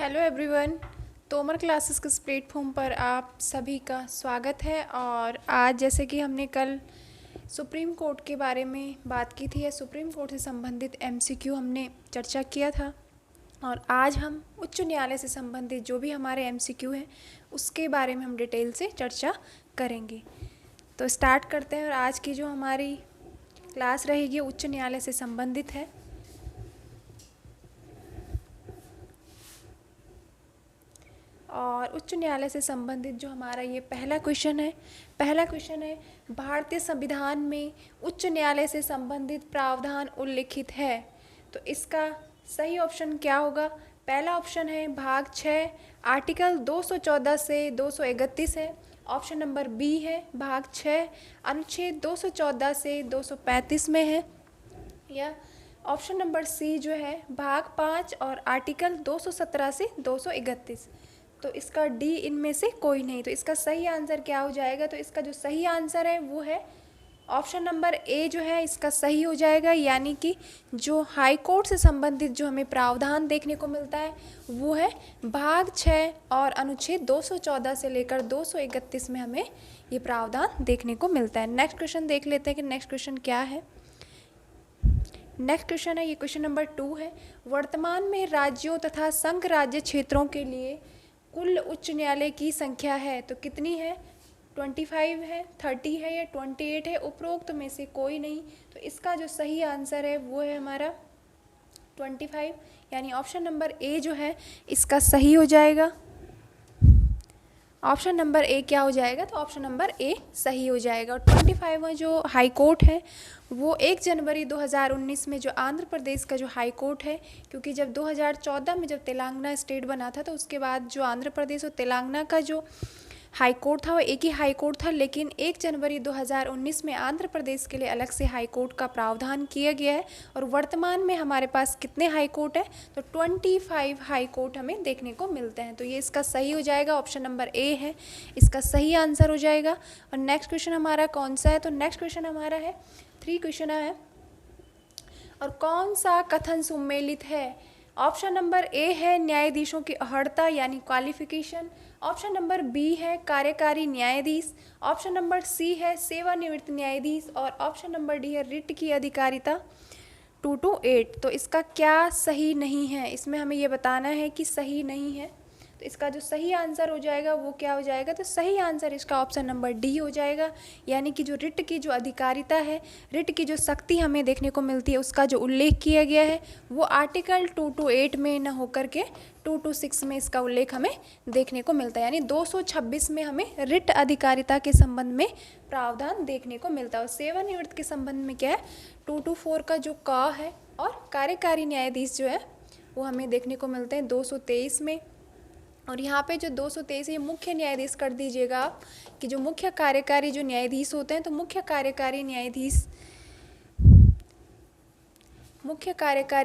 Hello everyone. Tomar classes के इस platform पर आप सभी का स्वागत है। और आज जैसे कि हमने कल सुप्रीम कोर्ट के बारे में बात की थी या सुप्रीम कोर्ट से संबंधित एमसीक्यू हमने चर्चा किया था, और आज हम उच्च न्यायालय से संबंधित जो भी हमारे एमसीक्यू हैं उसके बारे में हम डिटेल से चर्चा करेंगे। तो स्टार्ट करते हैं। और आज की जो हमारी क्लास रहेगी उच्च न्यायालय से संबंधित है। और उच्च न्यायालय से संबंधित जो हमारा ये पहला क्वेश्चन है, भारतीय संविधान में उच्च न्यायालय से संबंधित प्रावधान उल्लिखित है। तो इसका सही ऑप्शन क्या होगा? पहला ऑप्शन है भाग 6 आर्टिकल 214 से 231 है। ऑप्शन नंबर बी है भाग 6 अनुच्छेद 214 से 235 में है। या ऑप्शन नंबर सी जो है भाग 5 और आर्टिकल 217 से 231। तो इसका डी इनमें से कोई नहीं। तो इसका सही आंसर क्या हो जाएगा? तो इसका जो सही आंसर है वो है ऑप्शन नंबर ए जो है इसका सही हो जाएगा। यानी कि जो हाई कोर्ट से संबंधित जो हमें प्रावधान देखने को मिलता है वो है भाग 6 और अनुच्छेद 214 से लेकर 231 में हमें ये प्रावधान देखने को मिलता है। नेक्स्ट क्वेश्चन देख लेते हैं कि नेक्स्ट क्वेश्चन क्या है। नेक्स्ट क्वेश्चन है, ये क्वेश्चन नंबर 2 है। वर्तमान में राज्यों तथा संघ राज्य क्षेत्रों के लिए कुल उच्च न्यायालय की संख्या है तो कितनी है? 25 है, 30 है या 28 है? उपरोक्त में से कोई नहीं। तो इसका जो सही आंसर है वो है हमारा 25। यानी ऑप्शन नंबर ए जो है इसका सही हो जाएगा। ऑप्शन नंबर ए क्या हो जाएगा? तो ऑप्शन नंबर ए सही हो जाएगा। और 25वां जो हाई कोर्ट है वो 1 जनवरी 2019 में जो आंध्र प्रदेश का जो हाई कोर्ट है, क्योंकि जब 2014 में जब तेलंगाना स्टेट बना था तो उसके बाद जो आंध्र प्रदेश और तेलंगाना का जो हाई कोर्ट था वो एक ही हाई कोर्ट था, लेकिन 1 जनवरी 2019 में आंध्र प्रदेश के लिए अलग से हाई कोर्ट का प्रावधान किया गया है। और वर्तमान में हमारे पास कितने हाई कोर्ट है? तो 25 हाई कोर्ट हमें देखने को मिलते हैं। तो ये इसका सही हो जाएगा। ऑप्शन नंबर ए है इसका सही आंसर हो जाएगा। और नेक्स्ट क्वेश्चन हमारा कौन सा है? तो नेक्स्ट क्वेश्चन हमारा है 3 क्वेश्चन है। और कौन सा कथन सुमेलित है? ऑप्शन नंबर ए है न्यायाधीशों की अर्हता यानी क्वालिफिकेशन। ऑप्शन नंबर बी है कार्यकारी न्यायाधीश। ऑप्शन नंबर सी है सेवानिवृत्त न्यायाधीश। और ऑप्शन नंबर डी है रिट की अधिकारिता 2 to 8। तो इसका क्या सही नहीं है? इसमें हमें ये बताना है कि सही नहीं है। तो इसका जो सही आंसर हो जाएगा वो क्या हो जाएगा? तो सही आंसर इसका ऑप्शन नंबर डी हो जाएगा। यानी कि जो रिट की जो अधिकारिता है, रिट की जो शक्ति हमें देखने को मिलती है उसका जो उल्लेख किया गया है वो आर्टिकल 2 to 8 में न होकर के 2 to 6 में इसका उल्लेख हमें देखने को मिलता है। यानी 226 में हमें रिट अधिकारिता के संबंध में प्रावधान देखने को मिलता है। और सेवानिवृत्त के संबंध में क्या है? 2 to 4 का जो क है। और कार्यकारी न्यायाधीश जो है वो हमें देखने को मिलते हैं 223 में। और यहाँ पे जो 223 ये मुख्य न्यायाधीश कर दीजिएगा आप कि जो मुख्य कार्यकारी जो न्यायाधीश होते हैं, तो मुख्य कार्यकारी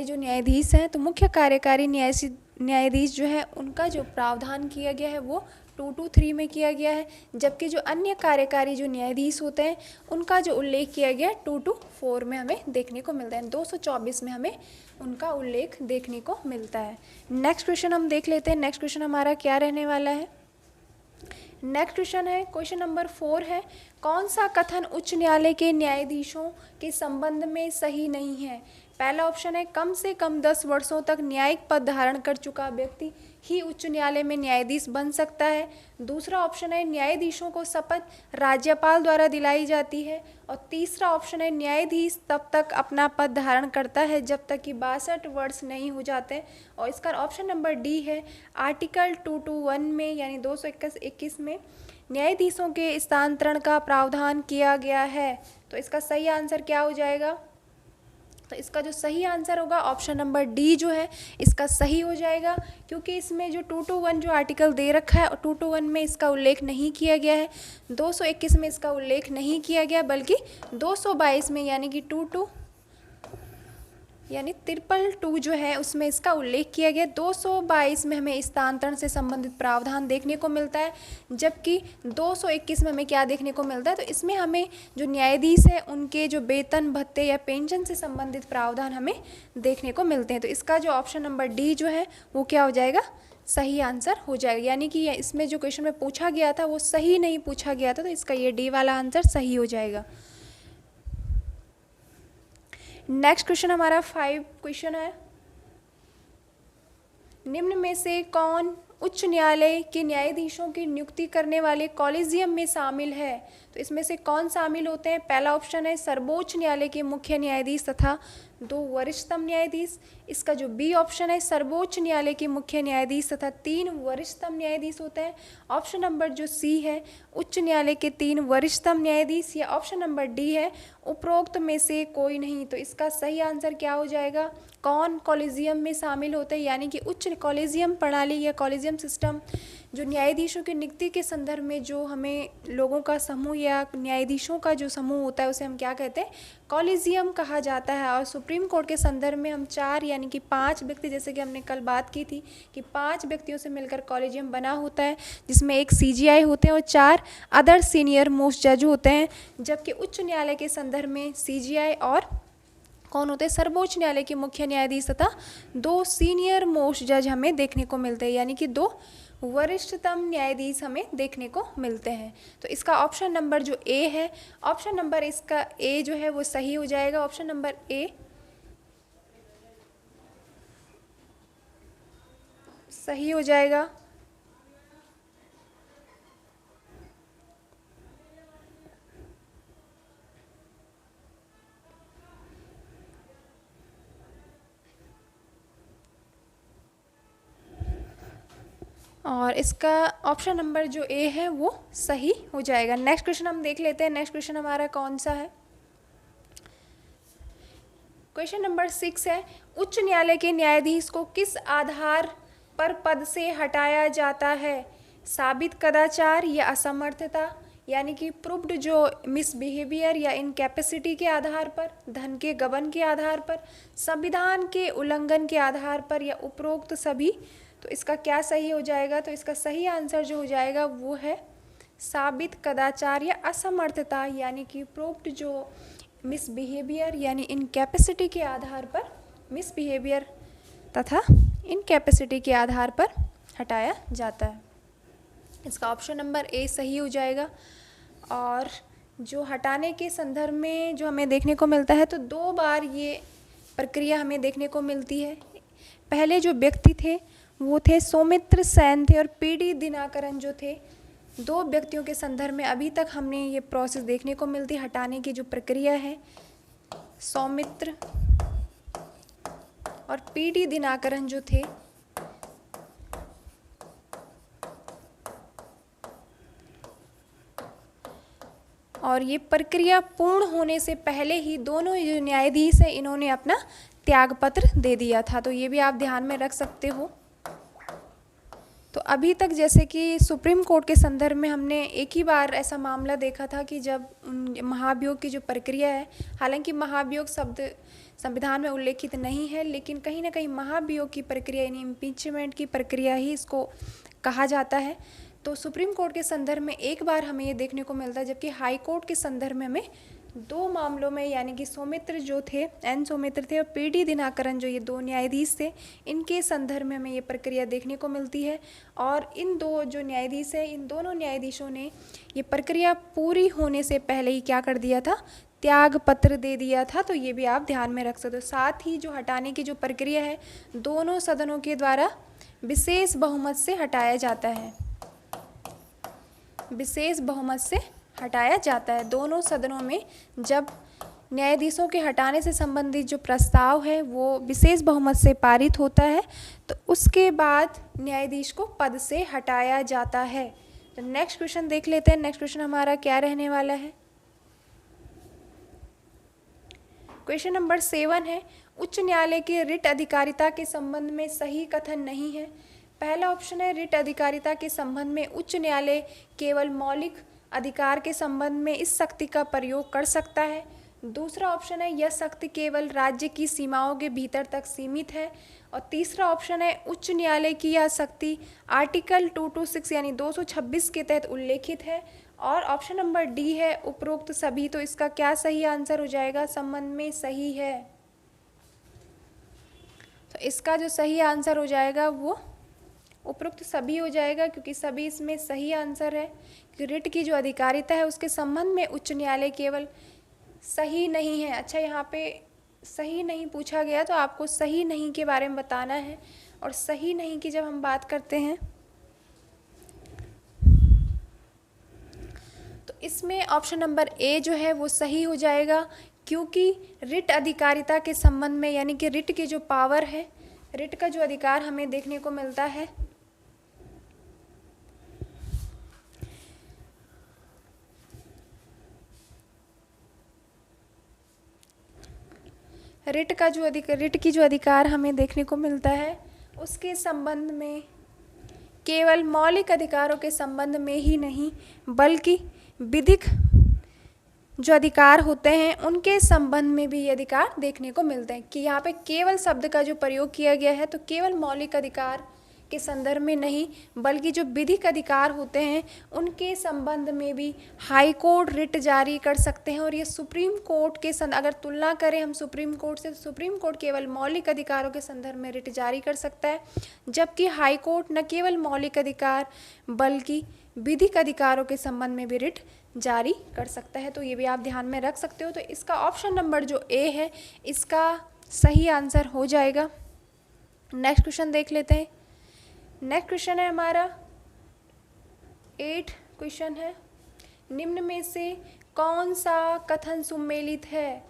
जो न्यायाधीश हैं, तो मुख्य कार्यकारी न्यायाधीश जो है उनका जो प्रावधान किया गया है वो 2 to 3 में किया गया है। जबकि जो अन्य कार्यकारी जो न्यायाधीश होते हैं उनका जो उल्लेख किया गया है 2 to 4 में हमें देखने को मिलता है। 224 में हमें उनका उल्लेख देखने को मिलता है। नेक्स्ट क्वेश्चन हम देख लेते हैं। नेक्स्ट क्वेश्चन हमारा क्या रहने वाला है? नेक्स्ट क्वेश्चन है, क्वेश्चन नंबर 4 है। कौन सा कथन उच्च न्यायालय के न्यायाधीशों के संबंध में सही नहीं है? पहला ऑप्शन है कम से कम 10 वर्षों तक न्यायिक पद धारण कर चुका व्यक्ति ही उच्च न्यायालय में न्यायाधीश बन सकता है। दूसरा ऑप्शन है न्यायाधीशों को शपथ राज्यपाल द्वारा दिलाई जाती है। और तीसरा ऑप्शन है न्यायाधीश तब तक अपना पद धारण करता है जब तक कि 62 वर्ष नहीं हो जाते। और इसका ऑप्शन नंबर डी है आर्टिकल 221 में यानी 221 में न्यायाधीशों के स्थानांतरण का प्रावधान किया गया है। तो इसका सही आंसर क्या हो जाएगा? तो इसका जो सही आंसर होगा ऑप्शन नंबर डी जो है इसका सही हो जाएगा, क्योंकि इसमें जो 2 to 1 जो आर्टिकल दे रखा है और 2 to 1 में इसका उल्लेख नहीं किया गया है, 221 में इसका उल्लेख नहीं किया गया, बल्कि 222 में यानी कि 222 जो है उसमें इसका उल्लेख किया गया। 222 में हमें स्थानांतरण से संबंधित प्रावधान देखने को मिलता है, जबकि 221 में हमें क्या देखने को मिलता है? तो इसमें हमें जो न्यायाधीश है उनके जो वेतन भत्ते या पेंशन से संबंधित प्रावधान हमें देखने को मिलते हैं। तो इसका जो ऑप्शन नंबर डी जो है वो क्या हो जाएगा? सही आंसर हो जाएगा, यानी कि इसमें जो क्वेश्चन में पूछा गया था वो सही नहीं पूछा गया था, तो इसका ये डी वाला आंसर सही हो जाएगा। नेक्स्ट क्वेश्चन हमारा 5 क्वेश्चन है, निम्न में से कौन उच्च न्यायालय के न्यायाधीशों की नियुक्ति करने वाले कॉलेजियम में शामिल है? तो इसमें से कौन शामिल होते हैं? पहला ऑप्शन है सर्वोच्च न्यायालय के मुख्य न्यायाधीश तथा 2 वरिष्ठतम न्यायाधीश। इसका जो बी ऑप्शन है सर्वोच्च न्यायालय के मुख्य न्यायाधीश तथा 3 वरिष्ठतम न्यायाधीश होते हैं। ऑप्शन नंबर जो सी है उच्च न्यायालय के 3 वरिष्ठतम न्यायाधीश, या ऑप्शन नंबर डी है उपरोक्त में से कोई नहीं। तो इसका सही आंसर क्या हो जाएगा? कौन कॉलेजियम में शामिल होते हैं, यानी कि उच्च कॉलेजियम प्रणाली या कॉलेजियम सिस्टम जो न्यायाधीशों की नियुक्ति के संदर्भ में जो हमें लोगों का समूह या न्यायाधीशों का जो समूह होता है उसे हम क्या कहते हैं? कॉलेजियम कहा जाता है। और सुप्रीम कोर्ट के संदर्भ में हम 4 यानी कि 5 व्यक्ति, जैसे कि हमने कल बात की थी कि 5 व्यक्तियों से मिलकर कॉलेजियम बना होता है, जिसमें एक सीजीआई होते हैं और 4 अदर सीनियर मोस्ट जज होते हैं। जबकि उच्च न्यायालय के संदर्भ में सीजीआई और कौन होते हैं? सर्वोच्च न्यायालय के मुख्य न्यायाधीश तथा 2 सीनियर मोस्ट जज हमें देखने को मिलते हैं, यानी कि 2 वरिष्ठतम न्यायाधीश हमें देखने को मिलते हैं। तो इसका ऑप्शन नंबर जो ए है, ऑप्शन नंबर इसका ए जो है वो सही हो जाएगा। ऑप्शन नंबर ए सही हो जाएगा। और इसका ऑप्शन नंबर जो ए है वो सही हो जाएगा। नेक्स्ट क्वेश्चन हम देख लेते हैं। नेक्स्ट क्वेश्चन हमारा कौन सा है? क्वेश्चन नंबर 6 है, उच्च न्यायालय के न्यायाधीश को किस आधार पर पद से हटाया जाता है? साबित कदाचार या असमर्थता, यानी कि प्रूव्ड जो मिसबिहेवियर या इनकैपेसिटी के आधार पर, धन के गबन के आधार पर, संविधान के उल्लंघन के आधार पर, या उपरोक्त सभी। तो इसका क्या सही हो जाएगा? तो इसका सही आंसर जो हो जाएगा वो है साबित कदाचार या असमर्थता, यानी कि प्रूव्ड जो मिसबिहेवियर यानी इनकैपेसिटी के आधार पर, मिसबिहेवियर तथा इनकैपेसिटी के आधार पर हटाया जाता है। इसका ऑप्शन नंबर ए सही हो जाएगा। और जो हटाने के संदर्भ में जो हमें देखने को मिलता है, तो 2 बार ये प्रक्रिया हमें देखने को मिलती है। पहले जो व्यक्ति थे वो थे सौमित्र सेन थे और पीडी दिनाकरन जो थे। 2 व्यक्तियों के संदर्भ में अभी तक हमने ये प्रोसेस देखने को मिलती है, हटाने की जो प्रक्रिया है, सौमित्र और पीडी दिनाकरन जो थे। और ये प्रक्रिया पूर्ण होने से पहले ही दोनों जो न्यायाधीश हैं इन्होंने अपना त्यागपत्र दे दिया था। तो ये भी आप ध्यान में रख सकते हो। तो अभी तक जैसे कि सुप्रीम कोर्ट के संदर्भ में हमने एक ही बार ऐसा मामला देखा था कि जब महाभियोग की जो प्रक्रिया है, हालांकि महाभियोग शब्द संविधान में उल्लेखित नहीं है, लेकिन कहीं ना कहीं महाभियोग की प्रक्रिया यानी इम्पीचमेंट की प्रक्रिया ही इसको कहा जाता है। तो सुप्रीम कोर्ट के संदर्भ में एक बार हमें ये देखने को मिलता है, जबकि हाई कोर्ट के संदर्भ में हमें 2 मामलों में, यानी कि सौमित्र जो थे, एन सौमित्र थे और पीडी दिनाकरन जो ये 2 न्यायाधीश थे, इनके संदर्भ में हमें ये प्रक्रिया देखने को मिलती है। और इन 2 जो न्यायाधीश हैं, इन दोनों न्यायाधीशों ने ये प्रक्रिया पूरी होने से पहले ही क्या कर दिया था? त्याग पत्र दे दिया था। तो ये भी आप ध्यान में रख सकते हो। साथ ही जो हटाने की जो प्रक्रिया है, दोनों सदनों के द्वारा विशेष बहुमत से हटाया जाता है, विशेष बहुमत से हटाया जाता है। दोनों सदनों में जब न्यायाधीशों के हटाने से संबंधित जो प्रस्ताव है वो विशेष बहुमत से पारित होता है, तो उसके बाद न्यायाधीश को पद से हटाया जाता है। तो नेक्स्ट क्वेश्चन देख लेते हैं। नेक्स्ट क्वेश्चन हमारा क्या रहने वाला है? क्वेश्चन नंबर 7 है, उच्च न्यायालय के रिट अधिकारिता के संबंध में सही कथन नहीं है। पहला ऑप्शन है रिट अधिकारिता के संबंध में उच्च न्यायालय केवल मौलिक अधिकार के संबंध में इस शक्ति का प्रयोग कर सकता है। दूसरा ऑप्शन है यह शक्ति केवल राज्य की सीमाओं के भीतर तक सीमित है। और तीसरा ऑप्शन है उच्च न्यायालय की यह शक्ति आर्टिकल 226 यानी 226 के तहत उल्लेखित है। और ऑप्शन नंबर डी है उपरोक्त सभी। तो इसका क्या सही आंसर हो जाएगा? संबंध में सही है। तो इसका जो सही आंसर हो जाएगा वो उपरोक्त सभी हो जाएगा क्योंकि सभी इसमें सही आंसर है कि रिट की जो अधिकारिता है उसके संबंध में उच्च न्यायालय केवल सही नहीं है। अच्छा, यहाँ पे सही नहीं पूछा गया तो आपको सही नहीं के बारे में बताना है। और सही नहीं की जब हम बात करते हैं तो इसमें ऑप्शन नंबर ए जो है वो सही हो जाएगा, क्योंकि रिट अधिकारिता के संबंध में यानी कि रिट की जो पावर है, रिट का जो अधिकार हमें देखने को मिलता है, रिट की जो अधिकार हमें देखने को मिलता है उसके संबंध में केवल मौलिक अधिकारों के संबंध में ही नहीं बल्कि विधिक जो अधिकार होते हैं उनके संबंध में भी ये अधिकार देखने को मिलते हैं। कि यहाँ पे केवल शब्द का जो प्रयोग किया गया है तो केवल मौलिक अधिकार के संदर्भ में नहीं बल्कि जो विधिक अधिकार होते हैं उनके संबंध में भी हाई कोर्ट रिट जारी कर सकते हैं। और ये सुप्रीम कोर्ट के अगर तुलना करें हम सुप्रीम कोर्ट से, तो सुप्रीम कोर्ट केवल मौलिक अधिकारों के संदर्भ में रिट जारी कर सकता है, जबकि हाई कोर्ट न केवल मौलिक अधिकार बल्कि विधिक अधिकारों के संबंध में भी रिट जारी कर सकता है। तो ये भी आप ध्यान में रख सकते हो। तो इसका ऑप्शन नंबर जो ए है इसका सही आंसर हो जाएगा। नेक्स्ट क्वेश्चन देख लेते हैं। नेक्स्ट क्वेश्चन है हमारा 8 क्वेश्चन है, निम्न में से कौन सा कथन सुमेलित है?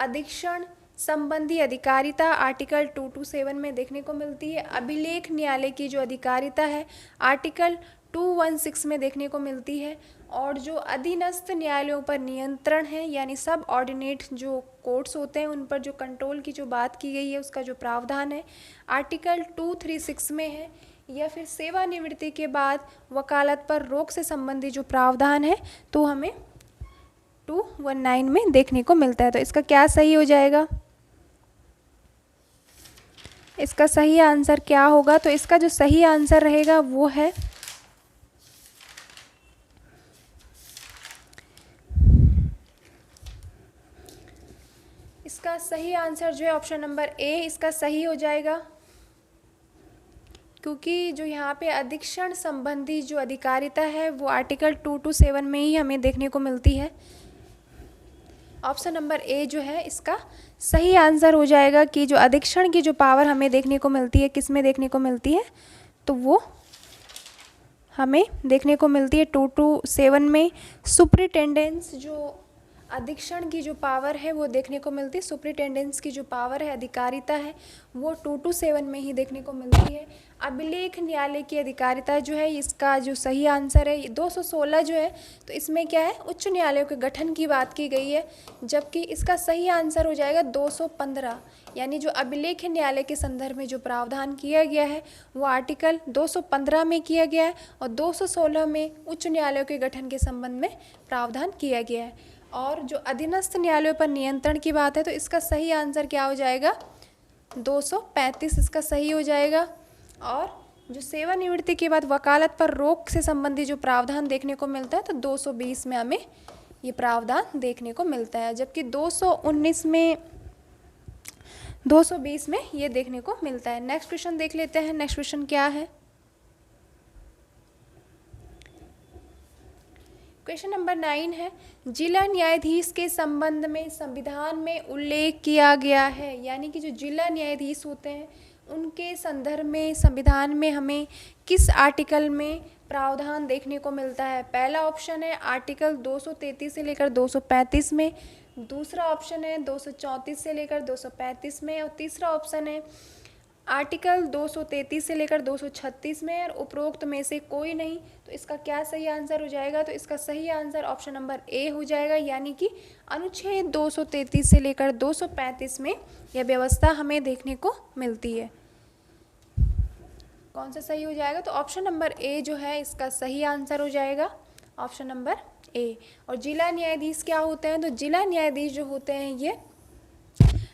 अधीक्षण संबंधी अधिकारिता आर्टिकल 227 में देखने को मिलती है। अभिलेख न्यायालय की जो अधिकारिता है आर्टिकल 216 में देखने को मिलती है। और जो अधीनस्थ न्यायालयों पर नियंत्रण है यानी सब ऑर्डिनेट जो कोर्ट्स होते हैं उन पर जो कंट्रोल की जो बात की गई है उसका जो प्रावधान है आर्टिकल 236 में है। या फिर सेवानिवृत्ति के बाद वकालत पर रोक से संबंधी जो प्रावधान है तो हमें 219 में देखने को मिलता है। तो इसका क्या सही हो जाएगा? इसका सही आंसर क्या होगा? तो इसका जो सही आंसर रहेगा वो है इसका सही आंसर जो है ऑप्शन नंबर ए इसका सही हो जाएगा, क्योंकि जो यहाँ पे अधीक्षण संबंधी जो अधिकारिता है वो आर्टिकल 227 में ही हमें देखने को मिलती है। ऑप्शन नंबर ए जो है इसका सही आंसर हो जाएगा कि जो अधीक्षण की जो पावर हमें देखने को मिलती है किस में देखने को मिलती है, तो वो हमें देखने को मिलती है 227 में। सुपरिटेंडेंस जो अधीक्षण की जो पावर है वो देखने को मिलती है, सुपरिटेंडेंस की जो पावर है अधिकारिता है वो 227 में ही देखने को मिलती है। अभिलेख न्यायालय की अधिकारिता जो है इसका जो सही आंसर है 216 जो है, तो इसमें क्या है उच्च न्यायालयों के गठन की बात की गई है, जबकि इसका सही आंसर हो जाएगा 215 यानी जो अभिलेख न्यायालय के संदर्भ में जो प्रावधान किया गया है वो आर्टिकल 215 में किया गया है और 216 में उच्च न्यायालयों के गठन के संबंध में प्रावधान किया गया है। और जो अधीनस्थ न्यायालयों पर नियंत्रण की बात है तो इसका सही आंसर क्या हो जाएगा? 235 इसका सही हो जाएगा। और जो सेवानिवृत्ति के बाद वकालत पर रोक से संबंधी जो प्रावधान देखने को मिलता है तो 220 में हमें ये प्रावधान देखने को मिलता है, जबकि 220 में ये देखने को मिलता है। नेक्स्ट क्वेश्चन देख लेते हैं। नेक्स्ट क्वेश्चन क्या है? क्वेश्चन नंबर 9 है, जिला न्यायाधीश के संबंध में संविधान में उल्लेख किया गया है, यानी कि जो जिला न्यायाधीश होते हैं उनके संदर्भ में संविधान में हमें किस आर्टिकल में प्रावधान देखने को मिलता है? पहला ऑप्शन है आर्टिकल 233 से लेकर 235 में, दूसरा ऑप्शन है 234 से लेकर 235 में और तीसरा ऑप्शन है आर्टिकल 233 से लेकर 236 में और उपरोक्त में से कोई नहीं। तो इसका क्या सही आंसर हो जाएगा? तो इसका सही आंसर ऑप्शन नंबर ए हो जाएगा, यानी कि अनुच्छेद 233 से लेकर 235 में यह व्यवस्था हमें देखने को मिलती है। कौन सा सही हो जाएगा? तो ऑप्शन नंबर ए जो है इसका सही आंसर हो जाएगा, ऑप्शन नंबर ए। और जिला न्यायाधीश क्या होते हैं? तो जिला न्यायाधीश जो होते हैं ये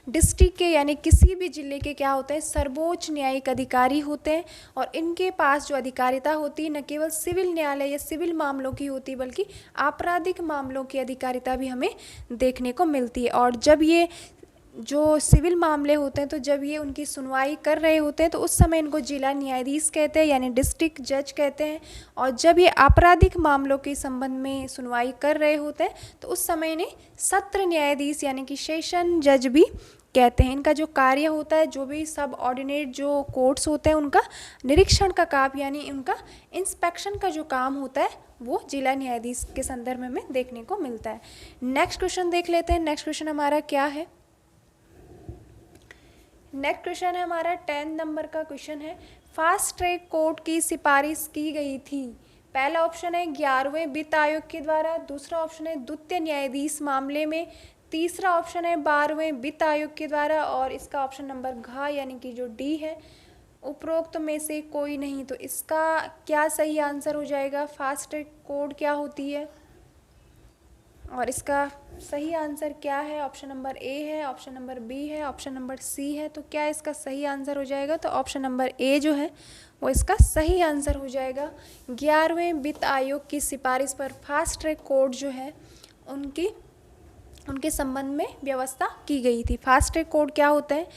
डिस्ट्रिक्ट के यानी किसी भी जिले के क्या होते हैं? सर्वोच्च न्यायिक अधिकारी होते हैं। और इनके पास जो अधिकारिता होती है न केवल सिविल न्यायालय या सिविल मामलों की होती बल्कि आपराधिक मामलों की अधिकारिता भी हमें देखने को मिलती है। और जब ये जो सिविल मामले होते हैं, तो जब ये उनकी सुनवाई कर रहे होते हैं तो उस समय इनको जिला न्यायाधीश कहते हैं, यानी डिस्ट्रिक्ट जज कहते हैं। और जब ये आपराधिक मामलों के संबंध में सुनवाई कर रहे होते हैं तो उस समय इन्हें सत्र न्यायाधीश यानी कि सेशन जज भी कहते हैं। इनका जो कार्य होता है, जो भी सब ऑर्डिनेट जो कोर्ट्स होते हैं उनका निरीक्षण का काम यानी उनका इंस्पेक्शन का जो काम होता है वो जिला न्यायाधीश के संदर्भ में देखने को मिलता है। नेक्स्ट क्वेश्चन देख लेते हैं। नेक्स्ट क्वेश्चन हमारा क्या है? नेक्स्ट क्वेश्चन है हमारा 10 नंबर का क्वेश्चन है, फास्ट ट्रैक कोर्ट की सिफारिश की गई थी। पहला ऑप्शन है 11वें वित्त आयोग के द्वारा, दूसरा ऑप्शन है द्वितीय न्यायाधीश मामले में, तीसरा ऑप्शन है 12वें वित्त आयोग के द्वारा, और इसका ऑप्शन नंबर घ यानी कि जो डी है उपरोक्त में से कोई नहीं। तो इसका क्या सही आंसर हो जाएगा? फास्ट ट्रैक कोर्ट क्या होती है और इसका सही आंसर क्या है? ऑप्शन नंबर ए है, ऑप्शन नंबर बी है, ऑप्शन नंबर सी है। तो क्या इसका सही आंसर हो जाएगा? तो ऑप्शन नंबर ए जो है वो इसका सही आंसर हो जाएगा। 11वें वित्त आयोग की सिफारिश पर फास्ट ट्रैक कोर्ट जो है उनके संबंध में व्यवस्था की गई थी। फास्ट ट्रैक कोर्ट क्या होता है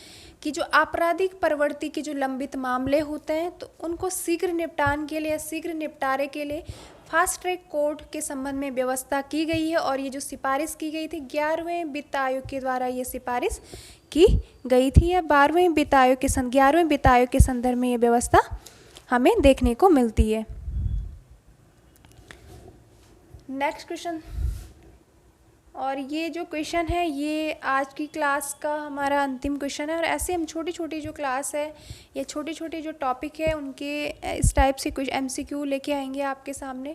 कि जो आपराधिक प्रवृत्ति के जो लंबित मामले होते हैं तो उनको शीघ्र निपटान के लिए या शीघ्र निपटारे के लिए फास्ट ट्रैक कोर्ट के संबंध में व्यवस्था की गई है। और ये जो सिफारिश की गई थी 11वें वित्त आयोग के द्वारा ये सिफारिश की गई थी, या 11वें वित्त आयोग के संदर्भ में ये व्यवस्था हमें देखने को मिलती है। नेक्स्ट क्वेश्चन, और ये जो क्वेश्चन है ये आज की क्लास का हमारा अंतिम क्वेश्चन है। और ऐसे हम छोटी छोटी जो क्लास है या छोटे छोटे जो टॉपिक है उनके इस टाइप से कुछ MCQ लेके आएंगे आपके सामने।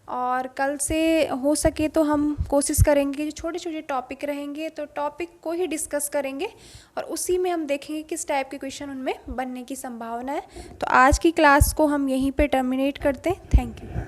और कल से हो सके तो हम कोशिश करेंगे जो छोटे छोटे टॉपिक रहेंगे तो टॉपिक को ही डिस्कस करेंगे और उसी में हम देखेंगे किस टाइप के क्वेश्चन उनमें बनने की संभावना है। तो आज की क्लास को हम यहीं पे टर्मिनेट करते हैं। Thank you.